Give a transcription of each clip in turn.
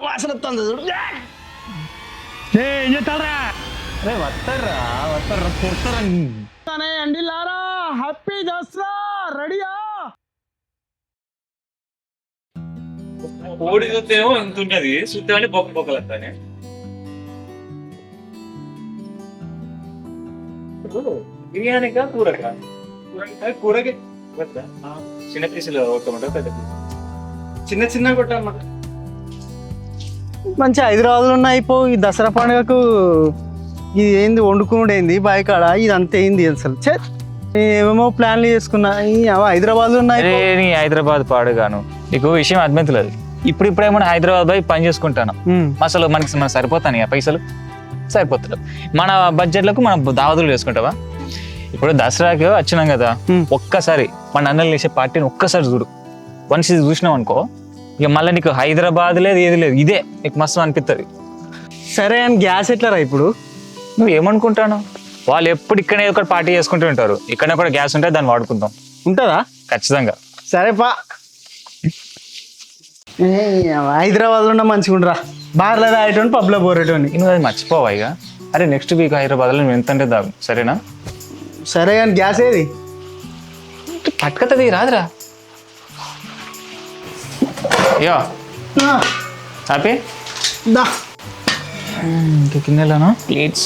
వాసన వస్తుంది చూడు. ఏం చేస్తారా? అరే వస్తారా కొడతారా అండి లారా, హ్యాపీ దసరా, రెడీయా? కోడి చూస్తేమో ఇంత ఉన్నది, చూస్తే బొక్క బొక్కలు వస్తానే. బిర్యానీకా కూరగా? కూరకి చిన్న పీసులు కొట్టమంటారు, పెద్ద పీసులు చిన్న చిన్న కొట్టమాట. మంచి హైదరాబాద్లో ఉన్న అయిపో ఈ దసరా పండుగకు ఇది ఏంది వండుకునేది బాయికాడ, ఇది అంత ఏంది అసలు. ఏమేమో ప్లాన్లు చేసుకున్నా, హైదరాబాద్లో ఉన్నాయి. హైదరాబాద్ పాడుగాను నీకు విషయం అర్థమవుతలేదు. ఇప్పుడేమో హైదరాబాద్ పోయి పని చేసుకుంటాను. అసలు మనకి సరిపోతాను పైసలు సరిపోతలేదు. మన బడ్జెట్లకు మనం దావతులు చేసుకుంటావా? ఇప్పుడు దసరాకి వచ్చినాం కదా, ఒక్కసారి మన అన్నలు చేసే పార్టీని ఒక్కసారి చూడు. వన్స్ ఇది చూసినావు అనుకో, ఇక మళ్ళీ నీకు హైదరాబాద్ లేదు ఏది లేదు, ఇదే నీకు మస్తు అనిపిస్తుంది. సరే అని గ్యాస్ ఎట్లరా ఇప్పుడు? నువ్వు ఏమనుకుంటాను, వాళ్ళు ఎప్పుడు ఇక్కడనే ఒక పార్టీ చేసుకుంటూ ఉంటారు. ఇక్కడనే కూడా గ్యాస్ ఉంటే దాన్ని వాడుకుంటాం. ఉంటుందా? ఖచ్చితంగా. సరే పా, హైదరాబాద్లో ఉన్న మంచిగా ఉండరా, బార్లో తాగేటోని పబ్లో పోరేటోని. నువ్వు అది మర్చిపోవా ఇక. అరే నెక్స్ట్ వీక్ హైదరాబాద్లో నువ్వు ఎంత అంటే దాగు, సరేనా? సరే కానీ గ్యాస్ ఏది? పట్టుకత్తది రాదురా. అయ్యో హ్యాపీ దా, ఇంకా కిందలానా ప్లేట్స్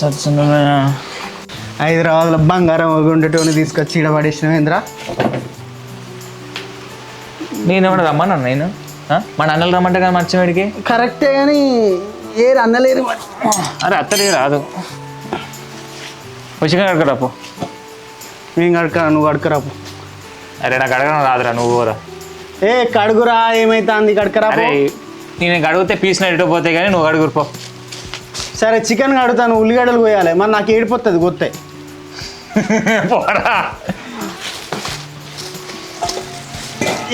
హైదరాబాద్లో బంగారం ఉండేటోని తీసుకొచ్చి ఈడ పడేసినావు ఏంద్రా? నేనేమన్నా రమ్మన్నాను నేను? మన అన్నలు రమ్మంటే కానీ మర్చివాడికి. కరెక్టే కానీ ఏ అన్నలేరు. అరే అత్తలే రాదు, వచ్చిగా కడకరాపు. నేను కడకరా, నువ్వు కడకరాపు. అరే నాకు అడగడం రాదురా, నువ్వు రా. ఏ కడుగురా, ఏమైతుంది కడకరా. అరే నేను అడిగితే పీస్ ఎటు పోతాయి కానీ నువ్వు అడుగురుపో. సరే చికెన్ కడుగుతాను, ఉల్లిగడ్డలు పోయాలి, మరి నాకు ఏడిపోతుంది గొత్తే. పోరా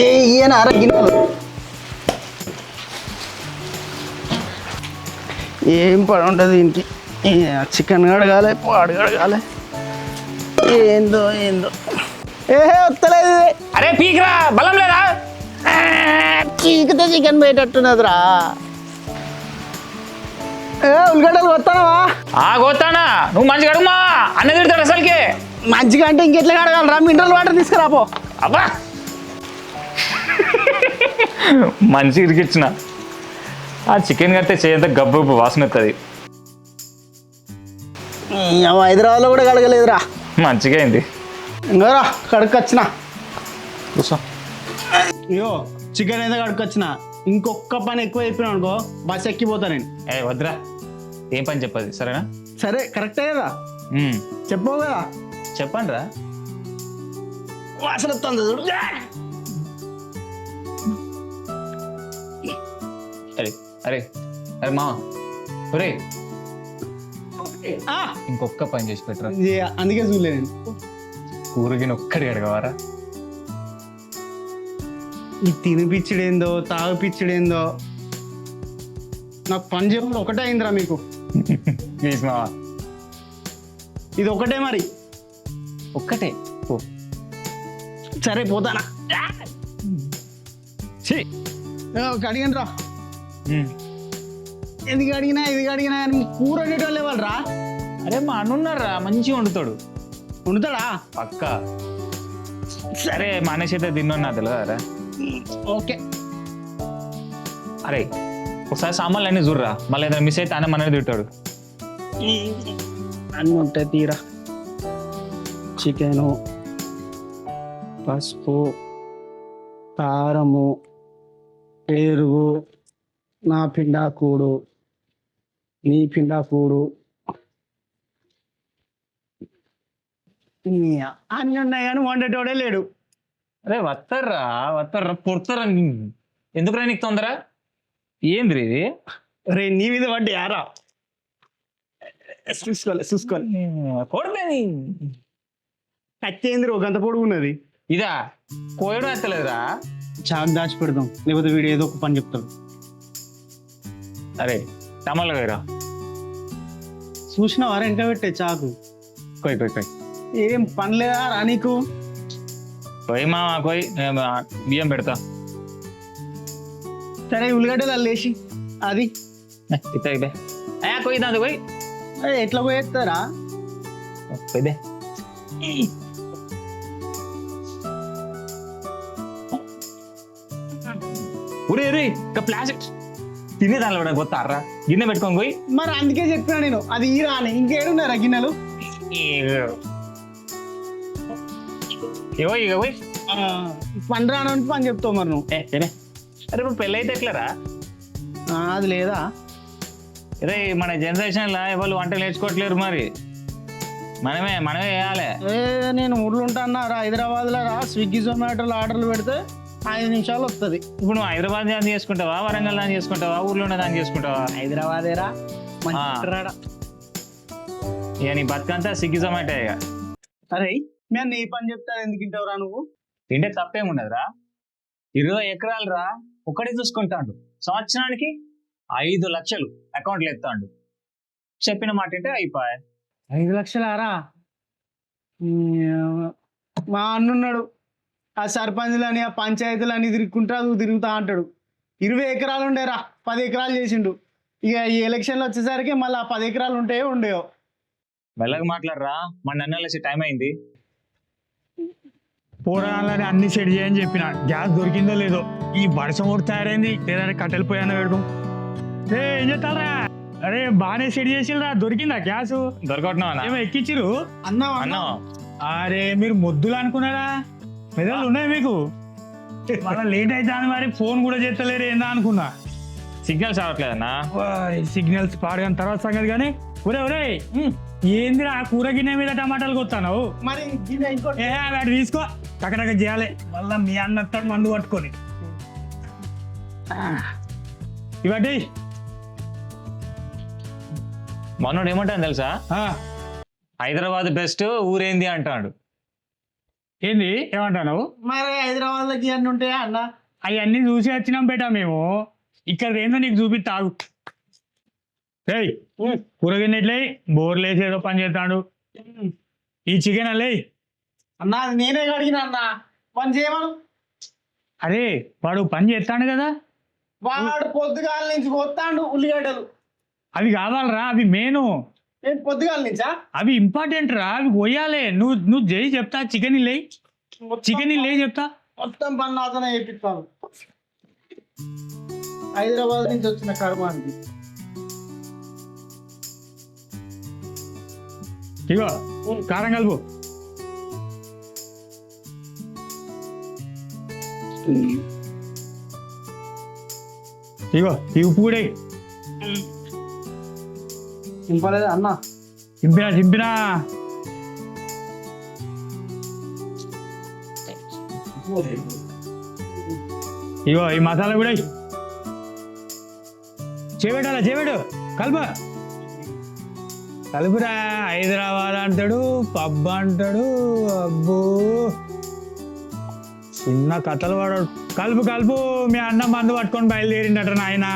ఏ ఈయన అర గిన్నెలు ఏం పని ఉంటుంది దీనికి. చికెన్ కడగాలి, పాడు కడగాలి, ఏందో ఏహే వస్తలేదు. అరే పీకిరా, బలం లేదా? చీకితే చికెన్ పోయేటట్టున్నదిరా. ఉల్లిగడ్డలు వస్తానవా? గోతానా నువ్వు మంచిగా అడుగుమా, అన్న తిడతాడు అసలుకి. మంచిగా అంటే ఇంకెట్లా కడగాలరా? Mineral water తీసుకురాపో. అబ్బా మంచి ఇరికిచ్చిన ఆ చికెన్ కడితే చేయంత గబ్బు వాసన వస్తుంది. హైదరాబాద్లో కూడా కడగలేదురా. మంచిగా అయింది. ఇంకోరా కడుక్కొచ్చిన. కూర్చో. అయ్యో చికెన్ అయితే కడుక్కొచ్చిన. ఇంకొక పని ఎక్కువ అయిపోయినా అనుకో, బస్ ఎక్కిపోతా నేను. వద్దురా, ఏం పని చెప్పది సరేనా? సరే కరెక్టే కదా, చెప్పవు కదా. చెప్పండి రా. వాసన వస్తుంది చూడు. అరే అరే అరే మా ఒరే, ఇంకొక్క పని చేసి పెట్టరా. అందుకే చూడలే నేను. కూరగిన ఒక్కడి అడగవారా? ఈ తినిపిచ్చిడేందో తాగిపిచ్చిడేందో, నాకు పని చెప్పడం ఒకటే అయిందిరా మీకు. ప్లీజ్ మావా, ఇది ఒకటే మరి. ఒక్కటే సరే పోతానా. అడిగాను రా, ఎందుకు అడిగినా ఇది అడిగినా కూర వండేటోళ్ళు వాళ్ళు రా. అరే మా అన్నున్నారా, మంచిగా వండుతాడు. వండుతాడా? పక్కా. సరే మా అన్న చేత తిన్నా తెలియదారా? ఓకే. అరే ఒకసారి సామాన్లు అన్నీ చూడరా, మళ్ళీ ఏదైనా మిస్ అయితే అన్న మనని తింటాడు. అన్నీ ఉంటాయి తీరా. చికెను, పసుపు, కారము, పెరుగు, నా పిండాకూడు, నీ పిండాకూడు, అన్నీ ఉన్నాయి కానీ వండేటోడే లేడు. అరే వస్తారా పొడతారా, ఎందుకురా నీకు తొందర? ఏంది ఇది? రే నీ మీద పడ్డా యారా, చూసుకోవాలి. కొడతాని కచ్చేంద్ర గంత పొడుగు ఉన్నది. ఇదా కోయడం ఎత్తలేదురా. చాకు దాచి పెడదాం, లేకపోతే వీడు ఏదో ఒక పని చెప్తాడు. అరే టమాటా వేరా, చూసినా వారా వెనక పెట్టే చాకు. కొయ్ ఏం పని లేదా రా నీకు? కొయ్ మామా కొయ్, బియ్యం పెడతా. సరే ఉల్లిగడ్డలు అల్లేసి. అది ఇదే పోయి దాంతో పోయి ఎట్లా పోయేస్తారా పోయిదే ఉరే రే ఇంకా ప్లాస్టిక్ తినే దానిలో కూడా కొత్తారా గిన్నె పెట్టుకొని పోయి మరి అందుకే చెప్పినా నేను అది ఈ రాని ఇంకేడున్నారా గిన్నెలు ఏవో ఇక పోయి పని రాను పని చెప్తావు మరి నువ్వు ఏనే అరే ఇప్పుడు పెళ్ళి అయితే ఎట్లరా అది లేదా అరే మన జనరేషన్లో ఎవరు వంట నేర్చుకోవట్లేరు మరి మనమే వేయాలి నేను ఊర్లో ఉంటాను రా హైదరాబాద్లో రా స్విగ్గీ జొమాటోలో ఆర్డర్లు పెడితే 5 నిమిషాలు వస్తుంది. ఇప్పుడు నువ్వు హైదరాబాద్ దాన్ని చేసుకుంటావా వరంగల్ దాన్ని చేసుకుంటావా ఊర్లో ఉన్న దాన్ని చేసుకుంటావా హైదరాబాదేరా ఇక నీ బతుకంతా స్విగ్గీ జొమాటో ఇక అరే నేను నీ పని చెప్తాను ఎందుకు ఇంటావురా నువ్వు తింటే తప్పేమున్నదిరా 20 ఎకరాలు రా ఒకటే చూసుకుంటాడు సంవత్సరానికి 5 లక్షలు అకౌంట్లో ఎత్తాడు చెప్పిన మాట అంటే అయిపోయా 5 లక్షలారా మా అన్నున్నాడు ఆ సర్పంచ్లని ఆ పంచాయతీలని తిరుగుతా అంటాడు 20 ఎకరాలు ఉండేరా 10 ఎకరాలు చేసిండు ఇక ఈ ఎలక్షన్లు వచ్చేసరికి మళ్ళీ 10 ఎకరాలు ఉండేవో మెల్లగా మాట్లాడరా మన నన్నలేసి టైం అయింది పోరాలని అన్ని సెట్ చేయని చెప్పిన గ్యాస్ దొరికిందో లేదో ఈ వర్షం కూడా తయారైంది లేదంటే కట్టెలు పోయాను పెడదాం ఏం చెప్తారా అరే బాగానే సెట్ చేసిరా దొరికిందా గ్యాస్ దొరకట్నా ఏమో ఎక్కిచ్చిరు అన్నా అరే మీరు మొద్దులు అనుకున్నారా మెదళ్ళు ఉన్నాయి మీకు మళ్ళీ లేట్ అయితే అని మరి ఫోన్ కూడా చేస్తలేరు ఏందా అనుకున్నా సిగ్నల్స్ రావట్లేదన్నా సిగ్నల్స్ పాడగాని తర్వాత సంగతి కానీ ఒరే ఏందిరా కూర గిన్నె మీద టమాటాలు కొత్తాను మరి వాటి తీసుకో టకటక చేయాలి మళ్ళా మీ అన్నతో మందు పట్టుకొని ఇవాటి మనోడు ఏమంటాను తెలుసా హైదరాబాద్ బెస్ట్ ఊరేంది అంటాడు ఏంది ఏమంటాను మరి హైదరాబాద్లోకి అన్నీ ఉంటాయా అన్న అవన్నీ చూసి వచ్చినాం బేటా మేము ఇక్కడ ఏందో నీకు చూపిస్తాగు ఏయ్ కూరగిన్నెట్లే బోర్లు వేసి ఏదో పని చేస్తాడు ఈ చికెన్ అల్లే అన్న అది నేనే అడిగినా అన్న పని చేయమను అరే వాడు పని చేస్తాడు కదా వాడు పొద్దుగాల నుంచి పోతాడు ఉల్లిగడ్డలు అవి కావాలరా అవి మెయిన్ నేను పొద్దుగాల నుంచా అవి ఇంపార్టెంట్ రా అవి పోయాలి నువ్వు చేయి చెప్తా చికెన్ ఇల్లే చెప్తా మొత్తం పని నాతోనే చేపిస్తాను హైదరాబాద్ నుంచి వచ్చిన కర్మానికి ఇగో కారం కలుపు ఇగో ఈ ఉప్పు కూడా ఇంపలేదు అన్న చింపినా ఇగో ఈ మసాలా కూడా చేపెట్టు కలుపురా హైదరాబాద్ అంటాడు పబ్ అంటాడు అబ్బో చిన్న కథలు వాడాడు కలుపు మీ అన్న మందు పట్టుకొని బయలుదేరిండట నాయన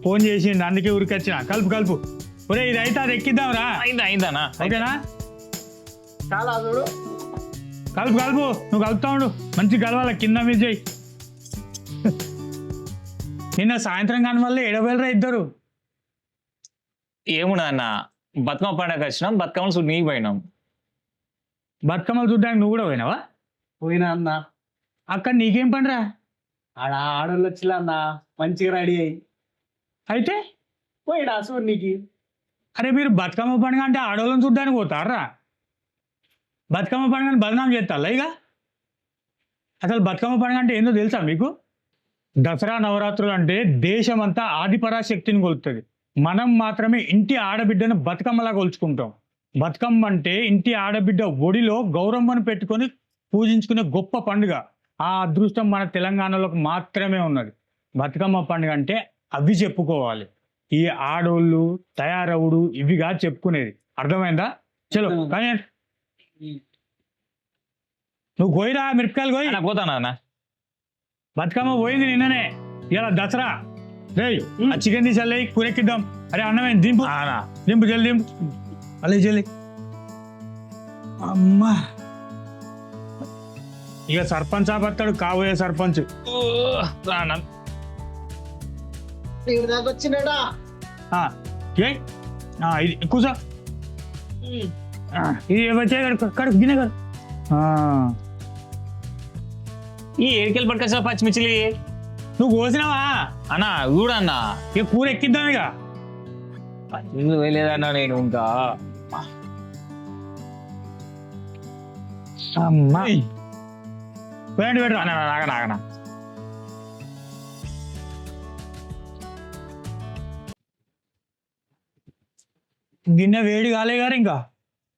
ఫోన్ చేసిండు అందుకే ఉరికొచ్చిన కలుపు ఒరే ఇది అయితే అది ఎక్కిద్దాం రా అయిందనా అయిపోయినా చాలా చూడు కలుపు నువ్వు కలుపుతా ఉండు మంచి కలవాలి కింద మీద చేయి నిన్న సాయంత్రం కాని వల్ల ఎడవేలరా ఇద్దరు ఏమున్నా బతుకమ్మ పండుగ వచ్చినాం బతుకమ్మలు చూడు నీకు పోయినాం బతుకమ్మలు చూడ్డానికి నువ్వు కూడా పోయినావా పోయినా అన్న అక్కడ నీకేం పనిరా ఆడోళ్ళు వచ్చిలా అన్న మంచిగా రెడీ అయ్యి అయితే పోయినా సూర్నికి అరే మీరు బతుకమ్మ పండుగ అంటే ఆడవాళ్ళని చూడ్డానికి పోతారా బతుకమ్మ పండుగని బదనాం చేస్తారా ఇక అసలు బతుకమ్మ పండుగ అంటే ఏందో తెలుసా మీకు దసరా నవరాత్రులు అంటే దేశమంతా ఆదిపరాశక్తిని కొలుస్తుంది మనం మాత్రమే ఇంటి ఆడబిడ్డను బతుకమ్మలా కొలుచుకుంటాం బతుకమ్మ అంటే ఇంటి ఆడబిడ్డ ఒడిలో గౌరమ్మను పెట్టుకొని పూజించుకునే గొప్ప పండుగ ఆ అదృష్టం మన తెలంగాణలోకి మాత్రమే ఉన్నది బతుకమ్మ పండుగ అంటే అవి చెప్పుకోవాలి ఈ ఆడోళ్ళు తయారవుడు ఇవిగా చెప్పుకునేది అర్థమైందా చలో కానీ నువ్వు కోయిరా మిరపకాయలు కోయి పోతానా బతుకమ్మ పోయింది నిన్ననే ఇలా దసరా రేయ్ ఆ చికెన్ తీసి కూరెక్కిద్దాం అరే అన్నమైన దింపు జల్ది దింపు అల్లే జల్ది అమ్మా ఇక సర్పంచ్ ఆపత్తాడు కాబోయే సర్పంచ్ ఇక్కడ దాకా వచ్చినాడా ఆ, ఏ? ఆ, ఇది కూర్చో ఇది వచ్చే కడుపు గిన్నె కడు ఈ ఏరికెళ్ళి పట్టుకొచ్చా పచ్చిమిర్చిలి నువ్వు కోసినావా అన్నా చూడన్నా ఇక కూర ఎక్కిద్దాం ఇక పచ్చిమిర్చి వేయలేదన్నా నేను ఇంకా అమ్మా వేయండి పెట్టు నాగనా గిన్నె వేడి కాలే గారు ఇంకా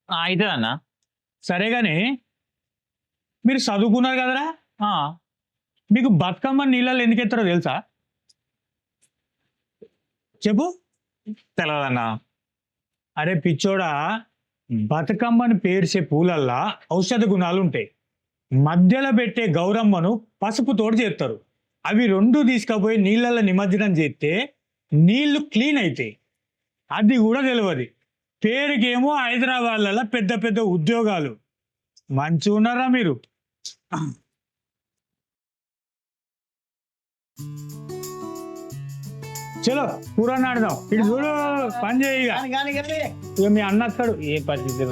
అవుతుంది అన్న సరే కానీ మీరు చదువుకున్నారు కదరా మీకు బతుకమ్మ నీళ్ళలో ఎందుకు ఎత్తారో తెలుసా చెప్పు తెలియదన్నా అరే పిచ్చోడా బతుకమ్మని పేర్చే పూలల్లా ఔషధ గుణాలు ఉంటాయి మధ్యలో పెట్టే గౌరమ్మను పసుపుతోటి చేస్తారు అవి రెండు తీసుకుపోయి నీళ్ళల్లో నిమజ్జనం చేస్తే నీళ్లు క్లీన్ అవుతాయి అది కూడా తెలియదు పేరుకేమో హైదరాబాద్లలో పెద్ద పెద్ద ఉద్యోగాలు మంచిగా ఉన్నారా మీరు చలో కూర నాడదాం ఇటు చూడు పని చేయి ఇక. ఇక మీ అన్న వస్తాడు ఏ పరిస్థితి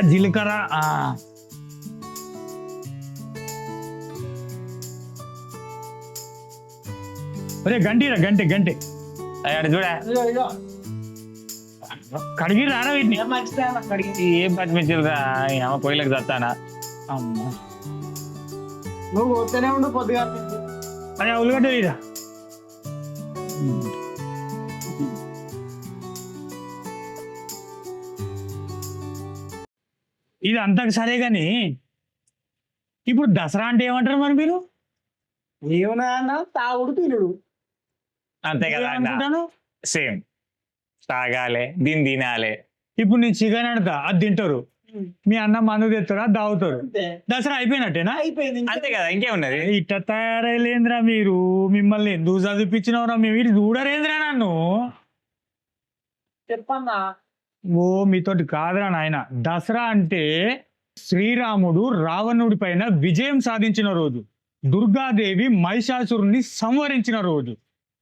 జీలకర్ర అరే గంటిరా గంటే అక్కడ చూడ కడిగి రారా వీటిని ఏం పచ్చిమిర్చిలు రా అమ్మ పొయ్యిలకు చస్తానా నువ్వు పోతేనే ఉండు పొద్దుగా అరే ఉల్లిగడ్డ తీరా ఇది అంతకు సరే కానీ ఇప్పుడు దసరా అంటే ఏమంటారు మరి మీరు ఏమన్నా అన్న తాగుడు తినుడు అంతే కదా అన్న అనుకుంటాను సేమ్ తాగాలి దీన్ని తినాలి ఇప్పుడు నేను చికెన్ ఆడతా అది తింటారు మీ అన్న మందు తెస్తారా దావుతారు దసరా అయిపోయినట్టేనా అయిపోయింది అంతే కదా ఇంకేమున్నది ఇట్ట తయారైలేంద్రా మీరు మిమ్మల్ని ఎందుకు చదివిపించినవరా మేము ఇది చూడరేంద్రా నన్ను చెప్పన్నా ఓ మీతోటి కాదురా నాయన దసరా అంటే శ్రీరాముడు రావణుడి పైన విజయం సాధించిన రోజు దుర్గాదేవి మహిషాసురుని సంవరించిన రోజు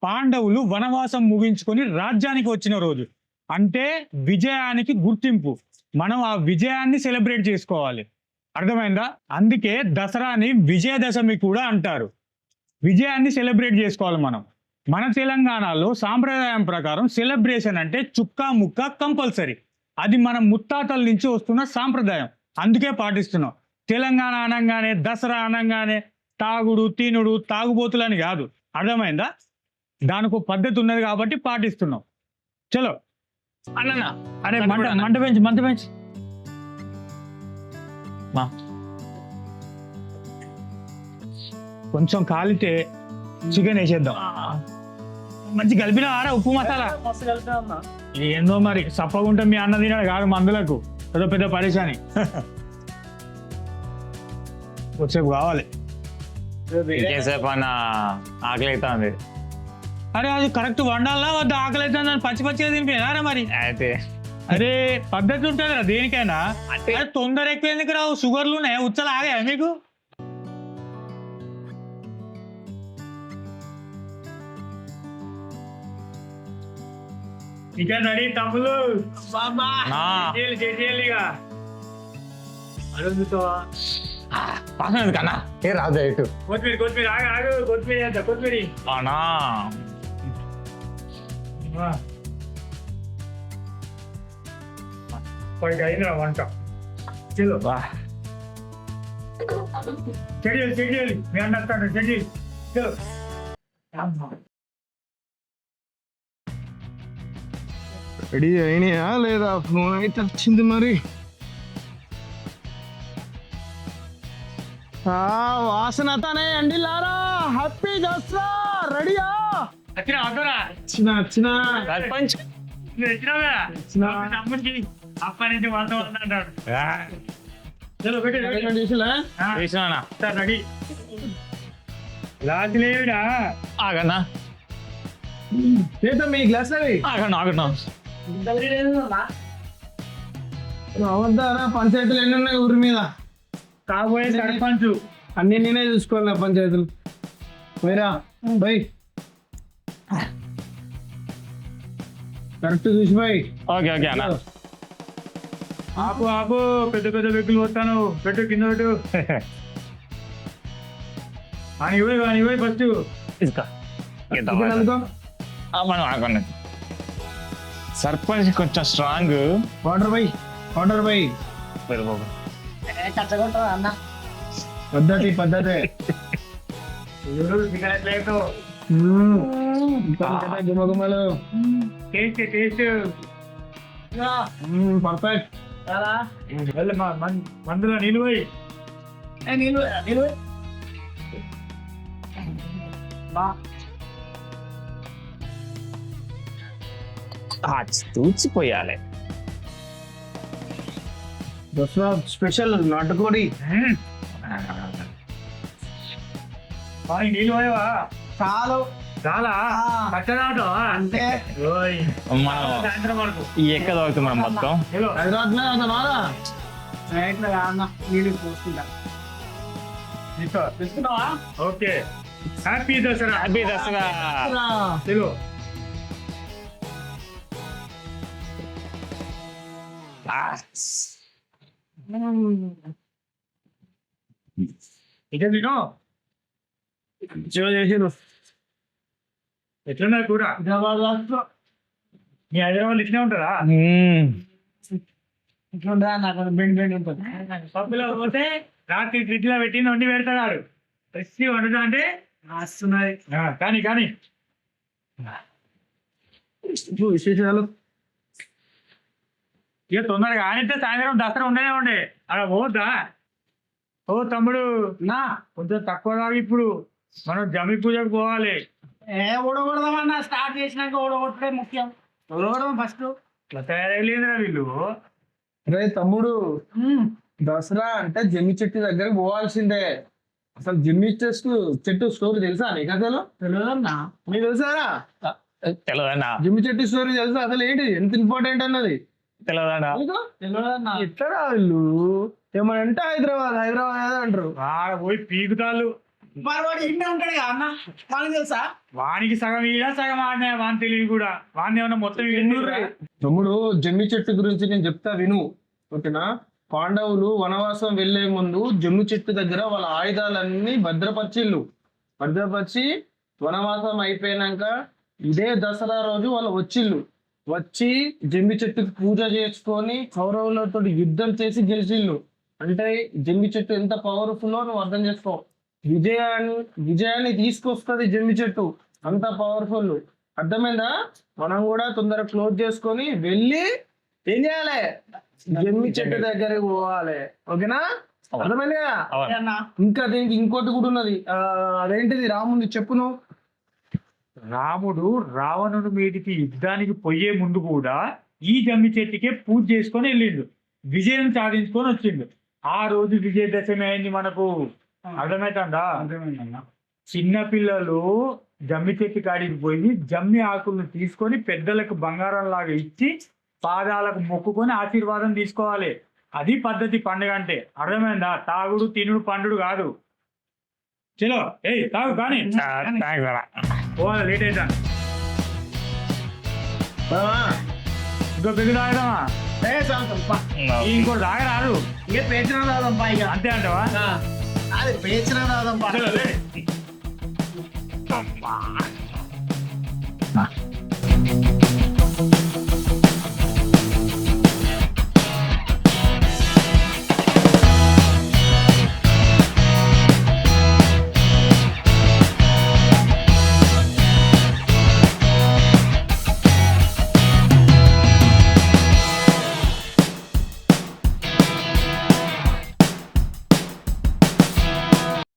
పాండవులు వనవాసం ముగించుకొని రాజ్యానికి వచ్చిన రోజు అంటే విజయానికి గుర్తింపు మనం ఆ విజయాన్ని సెలబ్రేట్ చేసుకోవాలి అర్థమైందా అందుకే దసరాని విజయదశమి కూడా అంటారు విజయాన్ని సెలబ్రేట్ చేసుకోవాలి మనం మన తెలంగాణలో సాంప్రదాయం ప్రకారం సెలబ్రేషన్ అంటే చుక్కా ముక్క కంపల్సరీ అది మన ముత్తాతల నుంచి వస్తున్న సాంప్రదాయం అందుకే పాటిస్తున్నాం తెలంగాణ అనగానే దసరా అనగానే తాగుడు తినుడు తాగుబోతులని కాదు అర్థమైందా దానికి పద్ధతి ఉన్నది కాబట్టి పాటిస్తున్నాం చలో అన్న అరే మంట పెంచి మా కొంచెం కాలితే చికెన్ వేసేద్దాం మంచి కలిపిన ఆరా ఉప్పు మసాలా మస్తు కలిపా అన్న ఏందో మరి సప్పగుంటే మీ అన్న తినాడు కాదు మందులకు ఏదో పెద్ద పరేషాని వచ్చేపు కావాలి ఇంకేసేపు అన్న ఆకలి అవుతుంది అరే అది కరెక్ట్ వండాలా వద్ద ఆకలి అవుతుంది అని పచ్చి పచ్చిగా తినిపోయినారా మరి అయితే అరే పద్ధతి ఉంటుంది కదా దేనికైనా అంటే అరే తొందర ఎక్కువ ఎందుకు రావు షుగర్లు ఉన్నాయి ఉచ్చలు ఆగా మీకు ఇక రెడీ తమ్ములు కన్నా ఏ రాదు ఇటు కొత్తిమీర ఆగు కొత్తిమీర చేద్దా కొత్తిమీర అవునా అయిందిరా వంట చెల్లు చెయ్యాలి మీ అన్న వస్తాడు చెయ్యి రెడీ అయినాయా లేదా ఫోన్ అయితే వచ్చింది మరి వాసన అతనే అండి లారా హ్యాపీ దసరా రెడీయా వచ్చినా వద్దరా వచ్చిన సర్పంచ్ తమ్ముడికి అప్పటి నుంచి వంద అంటాడు చలో పెట్టి వేసినా రెడీ లాంటి లేవిడా ఆగన్నా మీ గ్లాస్ అవి ఆగన్నా ఆగన్నా అవద్దారా పంచాయతీలు ఎన్ని ఉన్నాయి ఊరి మీద కాబోయే సర్పంచ్ అన్ని నేనే చూసుకోవాలి నా పంచాయతీలు పోయిరా పోయి కరెక్ట్ చూసిపోయి ఓకే ఓకే అన్న ఆపు ఆపు పెద్ద పెద్ద వెహికల్ వస్తాను పెట్టు కింద పెట్టు అని ఇవ్వయి ఫస్ట్ ఇసుక మనం ఆగండి సర్పంచ్ కొంచెం స్ట్రాంగ్ వాటర్ బై పద్ధతి గుమగుమలు టేస్ట్ పర్ఫెక్ట్ మందులో నిలువై తూచిపోయాలి దసరా స్పెషల్ నాటుకోడి నీళ్ళు పోయావా చాలు చాలా కట్టడాటం అంటే సాయంత్రం వరకు ఎక్క తాగుతుంది మనం మొత్తం నీళ్ళు పోస్తుందా తీసుకున్నావా okay happy Dasara happy Dasara Telugu ఇక తిను చేసిన ఎట్లున్నా కూడా మీ హైదరాబాద్ ఇట్లే ఉంటారా ఇట్లుంటా నాకు బెండ్ ఉంటుంది పప్పులో పోతే రాత్రి ఫ్రిడ్జ్ లో పెట్టి వండి పెడతాడు ఫ్రెష్ వండుతా అంటే వస్తున్నది కానీ విశేషాలు ఇక తొందరగా ఆనితే సాయంత్రం దసరా ఉండే అక్కడ పోద్దా ఓ తమ్ముడు నా కొంచెం తక్కువ రావు ఇప్పుడు మనం జమి పూజకు పోవాలి ఓడగొడదామన్నా స్టార్ట్ చేసినాక ఓడగొట్టడే ముఖ్యం ఓడగొడదాం ఫస్ట్ ఇట్లా తయారైలేదురా వీళ్ళు రే తమ్ముడు దసరా అంటే జమ్మి చెట్టు దగ్గరకు పోవాల్సిందే అసలు జమ్మి చెట్టు స్టోరీ తెలుసా నీకు అసలు తెలియదన్నా మీకు తెలుసారా తెలియదన్నా జమ్మి చెట్టు స్టోరీ తెలుసా అసలు ఏంటి ఎంత ఇంపార్టెంట్ అన్నది తెలియదన్నా తెలియదన్నా ఎట్లా వీళ్ళు ఏమనంటే హైదరాబాద్ అంటారు ఆడ పోయి పీకుతాళ్ళు మరి వాడు ఇంటే ఉంటాడు అన్న వాళ్ళకి తెలుసా వానికి సగం ఈడ సగం ఆడినా వాని తెలివి కూడా వాడిని ఏమన్నా మొత్తం ఎన్నూరు తమ్ముడు జమ్మి చెట్టు గురించి నేను చెప్తా విను ఓకేనా పాండవులు వనవాసం వెళ్లే ముందు జమ్మి చెట్టు దగ్గర వాళ్ళ ఆయుధాలన్నీ భద్రపరిచి వనవాసం అయిపోయినాక ఇదే దసరా రోజు వాళ్ళు వచ్చి జమ్మి చెట్టుకి పూజ చేసుకొని కౌరవులతో యుద్ధం చేసి గెలిచిళ్ళు అంటే జమ్మి చెట్టు ఎంత పవర్ఫుల్లో నువ్వు అర్థం చేసుకో విజయాన్ని తీసుకొస్తుంది జమ్మి చెట్టు అంత పవర్ఫుల్ అర్థమైందా మనం కూడా తొందరగా క్లోజ్ చేసుకొని వెళ్ళి ఏం చేయాలి జమ్మి చెట్టు దగ్గరికి పోవాలి ఓకేనా అర్థమైంది కదా ఇంకా దీనికి ఇంకోటి కూడా ఉన్నది అదేంటిది రాముని చెప్పు నువ్వు రాముడు రావణుడి మీదికి యుద్ధానికి పోయే ముందు కూడా ఈ జమ్మి చెట్టుకే పూజ చేసుకొని వెళ్ళిండు విజయం సాధించుకొని వచ్చిండు ఆ రోజు విజయదశమి అయింది మనకు అర్థమవుతుందా చిన్న పిల్లలు జమ్మి చెట్టు కాడికి పోయి జమ్మి ఆకులను తీసుకొని పెద్దలకు బంగారం లాగా ఇచ్చి పాదాలకు మొక్కుకొని ఆశీర్వాదం తీసుకోవాలి అది పద్ధతి పండుగ అంటే అర్థమైందా తాగుడు తినుడు పండుడు కాదు చలో తాగు కానీ పోవాలి లేట్ అవుతా ఇంకో పెద్ద తాగదామా ఇంకోటి తాగరాదు ఇక పేచిన రాదమ్మా ఇక అంతే అంటావా అది పేచిన రాదమ్మా చలో, లే.